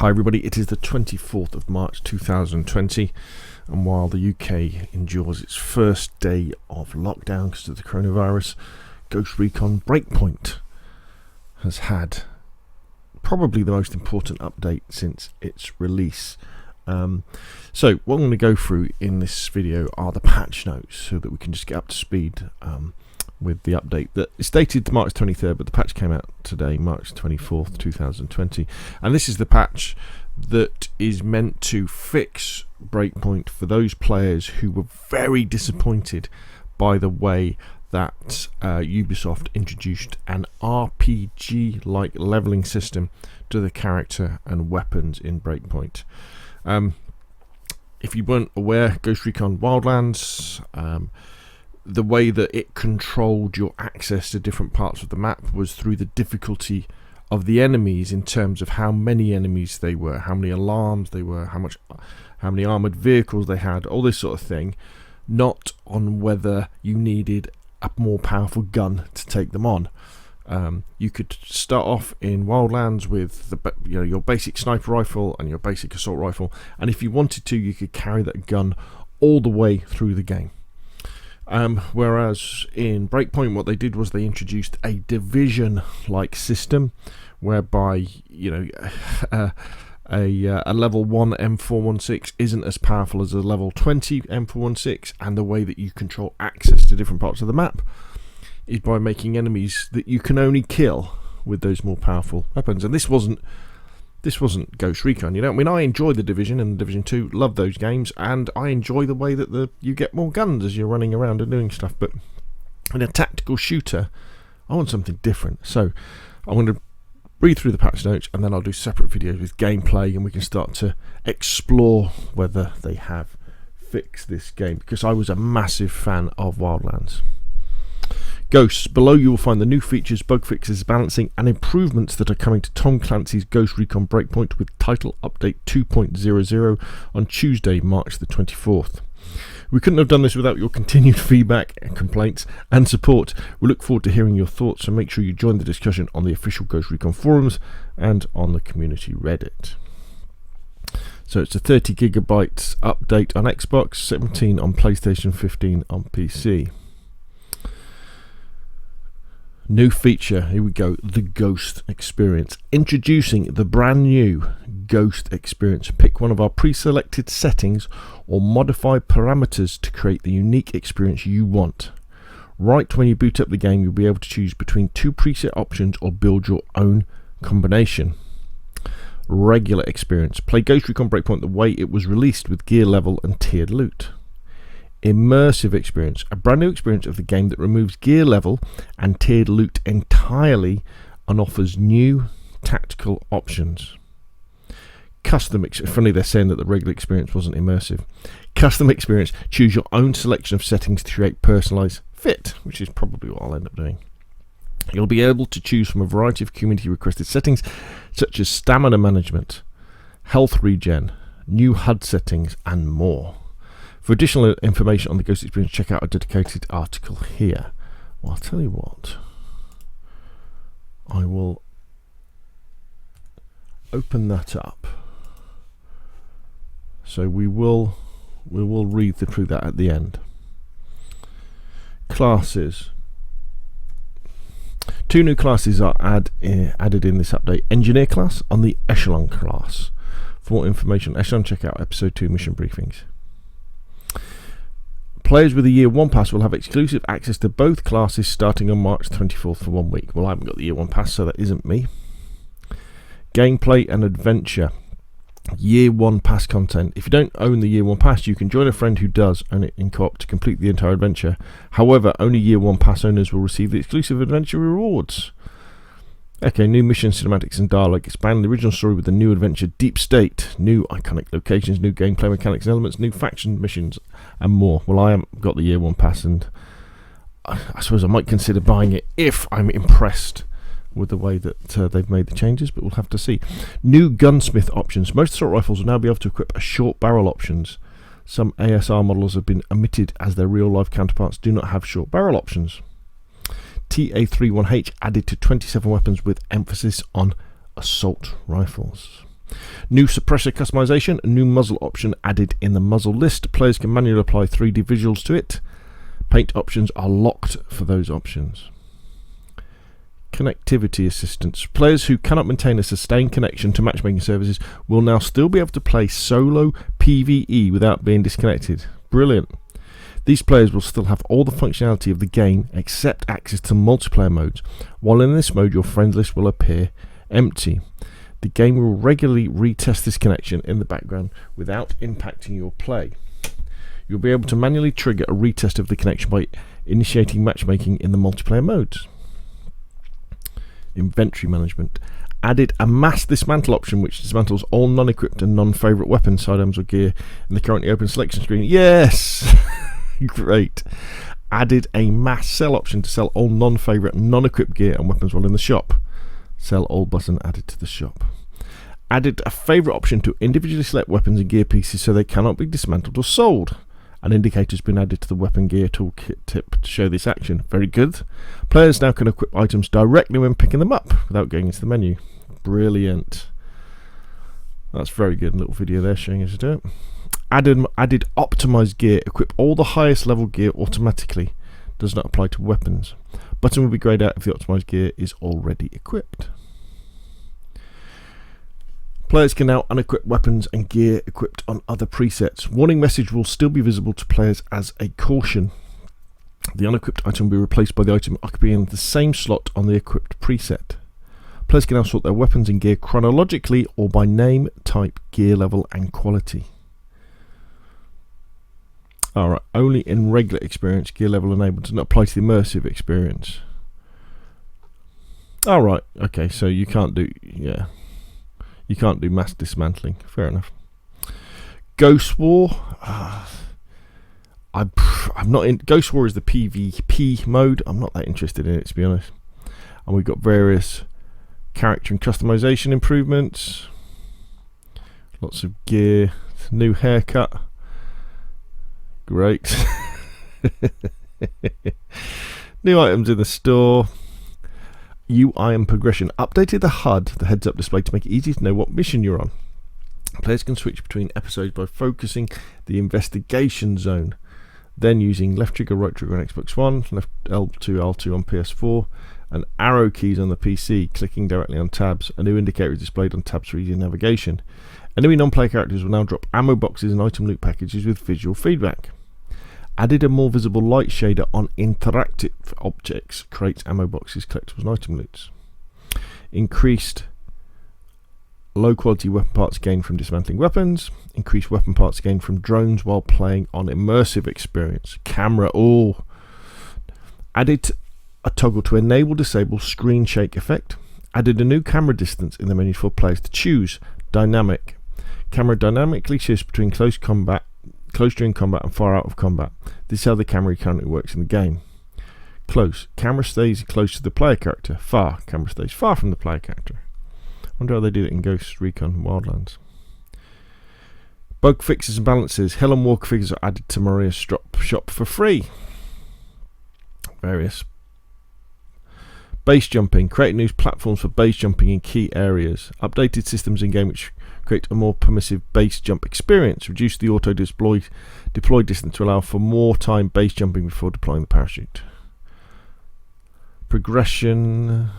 Hi everybody, it is the 24th of March 2020, and while the UK endures its first day of lockdown because of the coronavirus, Ghost Recon Breakpoint has had probably the most important update since its release. So what I'm going to go through in this video are the patch notes so that we can just get up to speed with the update that is dated March 23rd, but the patch came out today, March 24th, 2020. And this is the patch that is meant to fix Breakpoint for those players who were very disappointed by the way that Ubisoft introduced an RPG-like leveling system to the character and weapons in Breakpoint. If you weren't aware, Ghost Recon Wildlands, the way that it controlled your access to different parts of the map was through the difficulty of the enemies in terms of how many enemies they were, how many alarms they were, how many armoured vehicles they had, all this sort of thing, not on whether you needed a more powerful gun to take them on. You could start off in Wildlands with your basic sniper rifle and your basic assault rifle, and if you wanted to, you could carry that gun all the way through the game. Whereas in Breakpoint, what they did was they introduced a division-like system, whereby a level 1 M416 isn't as powerful as a level 20 M416, and the way that you control access to different parts of the map is by making enemies that you can only kill with those more powerful weapons. And this wasn't Ghost Recon, I mean, I enjoy the Division and Division 2, love those games, and I enjoy the way that you get more guns as you're running around and doing stuff, but in a tactical shooter, I want something different. So I'm going to read through the patch notes, and then I'll do separate videos with gameplay, and we can start to explore whether they have fixed this game, because I was a massive fan of Wildlands. Ghosts. Below you will find the new features, bug fixes, balancing and improvements that are coming to Tom Clancy's Ghost Recon Breakpoint with title update 2.00 on Tuesday, March the 24th. We couldn't have done this without your continued feedback and complaints and support. We look forward to hearing your thoughts, so make sure you join the discussion on the official Ghost Recon forums and on the community Reddit. So it's a 30 gigabytes update on Xbox, 17 on PlayStation, 15 on PC. New feature, here we go, the Ghost Experience. Introducing the brand new Ghost Experience. Pick one of our pre-selected settings or modify parameters to create the unique experience you want. Right when you boot up the game, you'll be able to choose between two preset options or build your own combination. Regular experience. Play Ghost Recon Breakpoint the way it was released with gear level and tiered loot. Immersive Experience, a brand new experience of the game that removes gear level and tiered loot entirely and offers new tactical options. Custom experience. Funny they're saying that the regular experience wasn't immersive. Custom experience. Choose your own selection of settings to create personalised fit, which is probably what I'll end up doing. You'll be able to choose from a variety of community requested settings such as stamina management, health regen, new HUD settings and more. For additional information on the Ghost Experience, check out a dedicated article here. Well, I'll tell you what. I will open that up. So we will read through that at the end. Classes. Two new classes are added in this update. Engineer class and the Echelon class. For more information on Echelon, check out episode 2 mission briefings. Players with a Year 1 pass will have exclusive access to both classes starting on March 24th for 1 week. Well, I haven't got the Year 1 pass, so that isn't me. Gameplay and adventure. Year 1 pass content. If you don't own the Year 1 pass, you can join a friend who does own it in co-op to complete the entire adventure. However, only Year 1 pass owners will receive the exclusive adventure rewards. Okay, new mission cinematics and dialogue. Expand the original story with the new adventure Deep State, new iconic locations, new gameplay mechanics and elements, new faction missions and more. Well, I haven't got the Year 1 pass, and I suppose I might consider buying it if I'm impressed with the way that they've made the changes, but we'll have to see. New Gunsmith Options. Most assault rifles will now be able to equip a short barrel options. Some ASR models have been omitted as their real life counterparts do not have short barrel options. TA31H added to 27 weapons with emphasis on assault rifles. New suppressor customization, a new muzzle option added in the muzzle list. Players can manually apply 3D visuals to it. Paint options are locked for those options. Connectivity assistance. Players who cannot maintain a sustained connection to matchmaking services will now still be able to play solo PvE without being disconnected. Brilliant. These players will still have all the functionality of the game except access to multiplayer modes, while in this mode your friend list will appear empty. The game will regularly retest this connection in the background without impacting your play. You'll be able to manually trigger a retest of the connection by initiating matchmaking in the multiplayer modes. Inventory management. Added a mass dismantle option which dismantles all non-equipped and non-favourite weapons, sidearms or gear in the currently open selection screen. Yes! Great. Added a mass sell option to sell all non-favourite non-equipped gear and weapons while in the shop. Sell all button added to the shop. Added a favourite option to individually select weapons and gear pieces so they cannot be dismantled or sold. An indicator has been added to the weapon gear toolkit tip to show this action. Very good. Players now can equip items directly when picking them up without going into the menu. Brilliant. That's very good. A little video there showing how to do it. Added optimized gear. Equip all the highest level gear automatically. Does not apply to weapons. Button will be grayed out if the optimized gear is already equipped. Players can now unequip weapons and gear equipped on other presets. Warning message will still be visible to players as a caution. The unequipped item will be replaced by the item occupying the same slot on the equipped preset. Players can now sort their weapons and gear chronologically or by name, type, gear level and quality. Alright, only in regular experience, gear level enabled, does not apply to the immersive experience. Alright, okay, so you can't do, yeah. You can't do mass dismantling. Fair enough. Ghost War. I'm not in. Ghost War is the PvP mode. I'm not that interested in it, to be honest. And we've got various character and customization improvements. Lots of gear. New haircut. Great. New items in the store. UI and progression. Updated the HUD, the heads up display, to make it easy to know what mission you're on. Players can switch between episodes by focusing the investigation zone, then using left trigger, right trigger on Xbox One, left L2, L2 on PS4, and arrow keys on the PC, clicking directly on tabs. A new indicator is displayed on tabs for easier navigation. Enemy non-player characters will now drop ammo boxes and item loot packages with visual feedback. Added a more visible light shader on interactive objects, crates, ammo boxes, collectibles and item loots. Increased low quality weapon parts gained from dismantling weapons. Increased weapon parts gained from drones while playing on Immersive Experience. Camera, Added a toggle to enable disable screen shake effect. Added a new camera distance in the menu for players to choose. Dynamic. Camera dynamically shifts between close during combat and far out of combat. This is how the camera currently works in the game. Close. Camera stays close to the player character. Far. Camera stays far from the player character. I wonder how they do it in Ghost Recon and Wildlands. Bug fixes and balances. Hill and Walker figures are added to Maria's shop for free. Various. Base jumping. Create new platforms for base jumping in key areas. Updated systems in game which create a more permissive base jump experience. Reduce the auto deploy distance to allow for more time base jumping before deploying the parachute. Progression.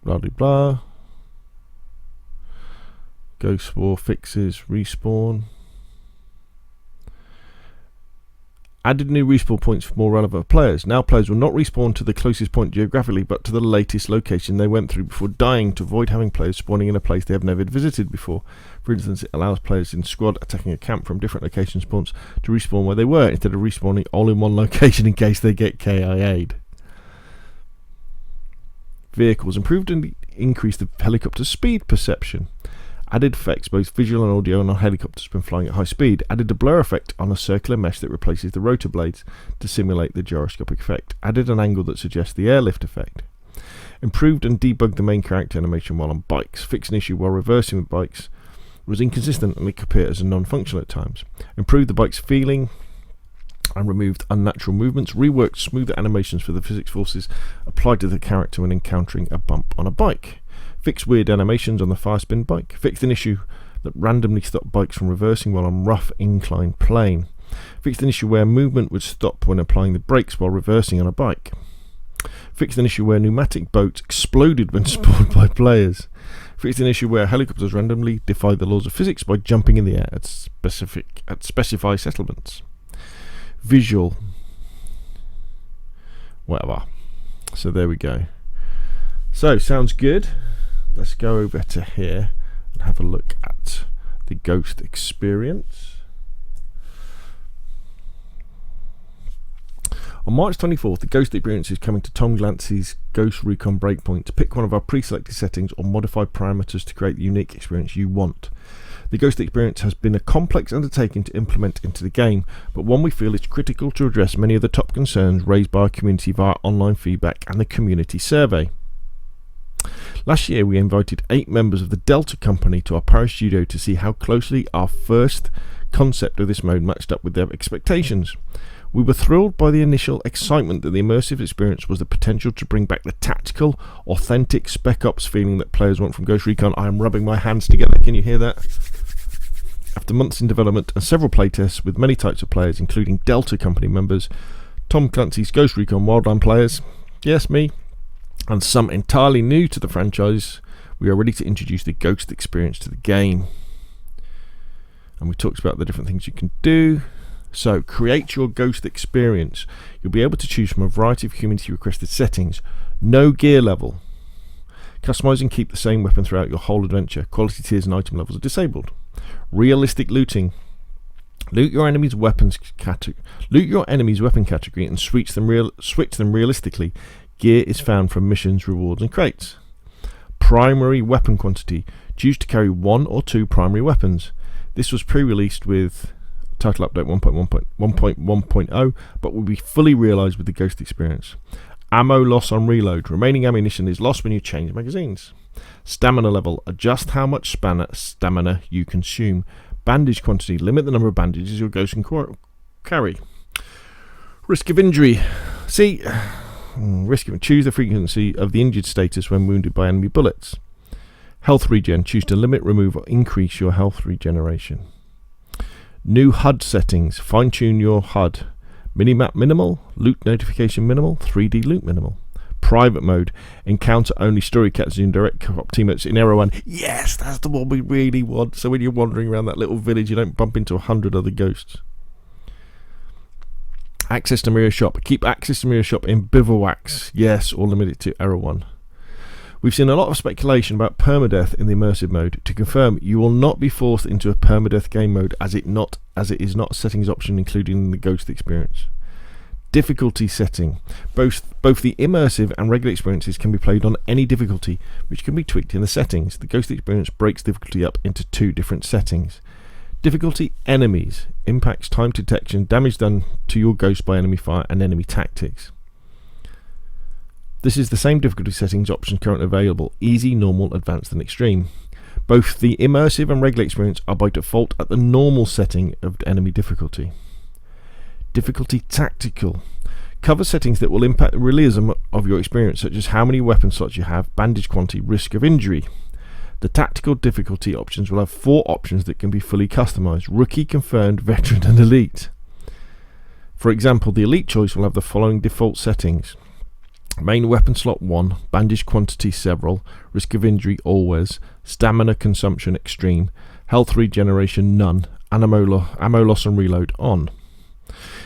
Blah blah blah. Ghost War fixes respawn. Added new respawn points for more relevant players. Now players will not respawn to the closest point geographically, but to the latest location they went through before dying, to avoid having players spawning in a place they have never visited before. For instance, it allows players in squad attacking a camp from different location spawns to respawn where they were, instead of respawning all in one location in case they get KIA'd. Vehicles. Improved and increased the helicopter speed perception. Added effects, both visual and audio, on helicopters when flying at high speed. Added a blur effect on a circular mesh that replaces the rotor blades to simulate the gyroscopic effect. Added an angle that suggests the airlift effect. Improved and debugged the main character animation while on bikes. Fixed an issue while reversing with bikes was inconsistent and it could appear as a non-functional at times. Improved the bike's feeling. and removed unnatural movements, reworked smoother animations for the physics forces applied to the character when encountering a bump on a bike, fixed weird animations on the firespin bike, fixed an issue that randomly stopped bikes from reversing while on rough inclined plane, fixed an issue where movement would stop when applying the brakes while reversing on a bike, fixed an issue where pneumatic boats exploded when spawned by players, fixed an issue where helicopters randomly defied the laws of physics by jumping in the air at specified settlements. Visual, whatever. So there we go. So sounds good. Let's go over to here and have a look at the Ghost Experience. On March 24th, the Ghost Experience is coming to Tom Clancy's Ghost Recon Breakpoint. To pick one of our pre-selected settings or modify parameters to create the unique experience you want. The Ghost Experience has been a complex undertaking to implement into the game, but one we feel is critical to address many of the top concerns raised by our community via online feedback and the community survey. Last year we invited 8 members of the Delta Company to our Paris studio to see how closely our first concept of this mode matched up with their expectations. We were thrilled by the initial excitement that the immersive experience was the potential to bring back the tactical, authentic Spec Ops feeling that players want from Ghost Recon. I am rubbing my hands together, can you hear that? After months in development and several playtests with many types of players, including Delta Company members, Tom Clancy's Ghost Recon Wildland players, yes, me, and some entirely new to the franchise, we are ready to introduce the Ghost Experience to the game. And we talked about the different things you can do. So, create your Ghost Experience. You'll be able to choose from a variety of community requested settings. No gear level. Customize and keep the same weapon throughout your whole adventure. Quality tiers and item levels are disabled. Realistic looting. Loot your enemy's weapon category and switch them realistically. Gear is found from missions, rewards and crates. Primary weapon quantity. Choose to carry 1 or 2 primary weapons. This was pre-released with Title Update 1.1.0, but will be fully realised with the Ghost Experience. Ammo loss on reload. Remaining ammunition is lost when you change magazines. Stamina level. Adjust how much stamina you consume. Bandage quantity. Limit the number of bandages your ghost can carry. Risk of injury. Choose the frequency of the injured status when wounded by enemy bullets. Health regen. Choose to limit, remove or increase your health regeneration. New HUD settings. Fine-tune your HUD. Minimap minimal. Loot notification minimal. 3D loot minimal. Private mode. Encounter only story cutscene direct co-op teammates in Era 1. Yes, that's the one we really want. So when you're wandering around that little village, you don't bump into 100 other ghosts. Access to Mirror Shop. Keep access to Mirror Shop in bivouacs. Yes, or limit it to Era 1. We've seen a lot of speculation about permadeath in the immersive mode. To confirm, you will not be forced into a permadeath game mode as it is not a settings option included in the Ghost Experience. Difficulty setting. Both the immersive and regular experiences can be played on any difficulty, which can be tweaked in the settings. The Ghost Experience breaks difficulty up into 2 different settings. Difficulty enemies. Impacts time detection, damage done to your ghost by enemy fire, and enemy tactics. This is the same difficulty settings options currently available: easy, normal, advanced and extreme. Both the immersive and regular experience are by default at the normal setting of enemy difficulty. Difficulty tactical. Cover settings that will impact the realism of your experience, such as how many weapon slots you have, bandage quantity, risk of injury. The tactical difficulty options will have 4 options that can be fully customized: rookie, confirmed, veteran and elite. For example, the elite choice will have the following default settings: main weapon slot 1, bandage quantity several, risk of injury always, stamina consumption extreme, health regeneration none, ammo loss and reload on.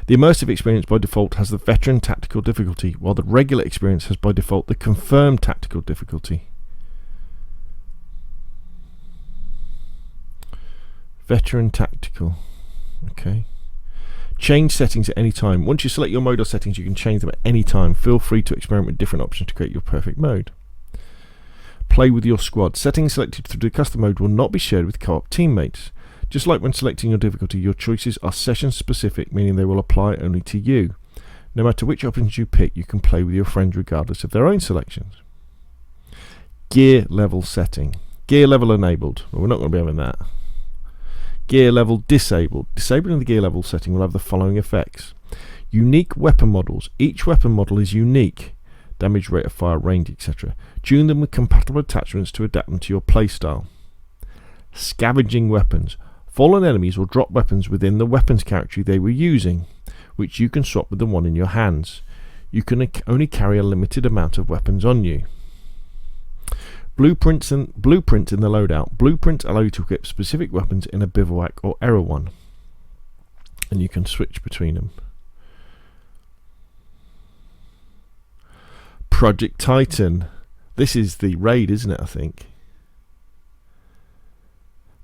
The immersive experience by default has the veteran tactical difficulty, while the regular experience has by default the confirmed tactical difficulty. Veteran tactical. Okay. Change settings at any time. Once you select your mode or settings, you can change them at any time. Feel free to experiment with different options to create your perfect mode. Play with your squad. Settings selected through the custom mode will not be shared with co-op teammates. Just like when selecting your difficulty, your choices are session specific, meaning they will apply only to you. No matter which options you pick, you can play with your friends regardless of their own selections. Gear level setting. Gear level enabled. Well, we're not going to be having that. Gear level disabled. Disabling the gear level setting will have the following effects: Unique weapon models. Each weapon model is unique. Damage, rate of fire, range, etc. Tune them with compatible attachments to adapt them to your playstyle. Scavenging weapons. Fallen enemies will drop weapons within the weapons category they were using, which you can swap with the one in your hands. You can only carry a limited amount of weapons on you. Blueprints in the loadout. Blueprints allow you to equip specific weapons in a bivouac or error one, and you can switch between them. Project Titan. This is the raid, isn't it, I think?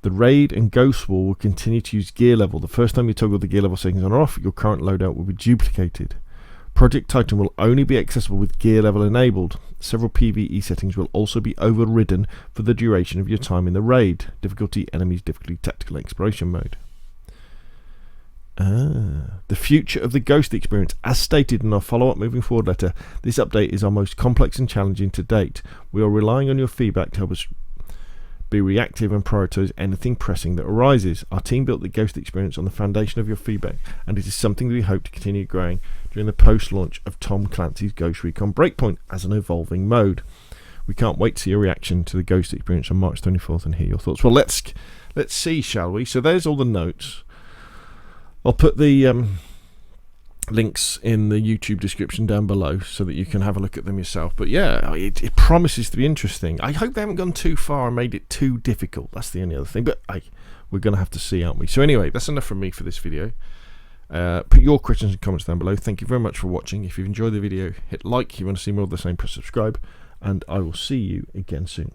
The raid and Ghost Wall will continue to use gear level. The first time you toggle the gear level settings on or off, your current loadout will be duplicated. Project Titan will only be accessible with gear level enabled. Several PvE settings will also be overridden for the duration of your time in the raid. Difficulty, enemies, difficulty, tactical, exploration mode. The future of the Ghost experience. As stated in our follow-up moving forward letter, this update is our most complex and challenging to date. We are relying on your feedback to help us be reactive and prioritise anything pressing that arises. Our team built the Ghost experience on the foundation of your feedback, and it is something that we hope to continue growing during the post-launch of Tom Clancy's Ghost Recon Breakpoint as an evolving mode. We can't wait to see your reaction to the Ghost experience on March 24th and hear your thoughts. Well, let's see, shall we? So there's all the notes. I'll put the links in the YouTube description down below so that you can have a look at them yourself. But yeah, it promises to be interesting. I hope they haven't gone too far and made it too difficult. That's the only other thing. But we're going to have to see, aren't we? So anyway, that's enough from me for this video. Put your questions and comments down below. Thank you very much for watching. If you've enjoyed the video, hit like. If you want to see more of the same, press subscribe. And I will see you again soon.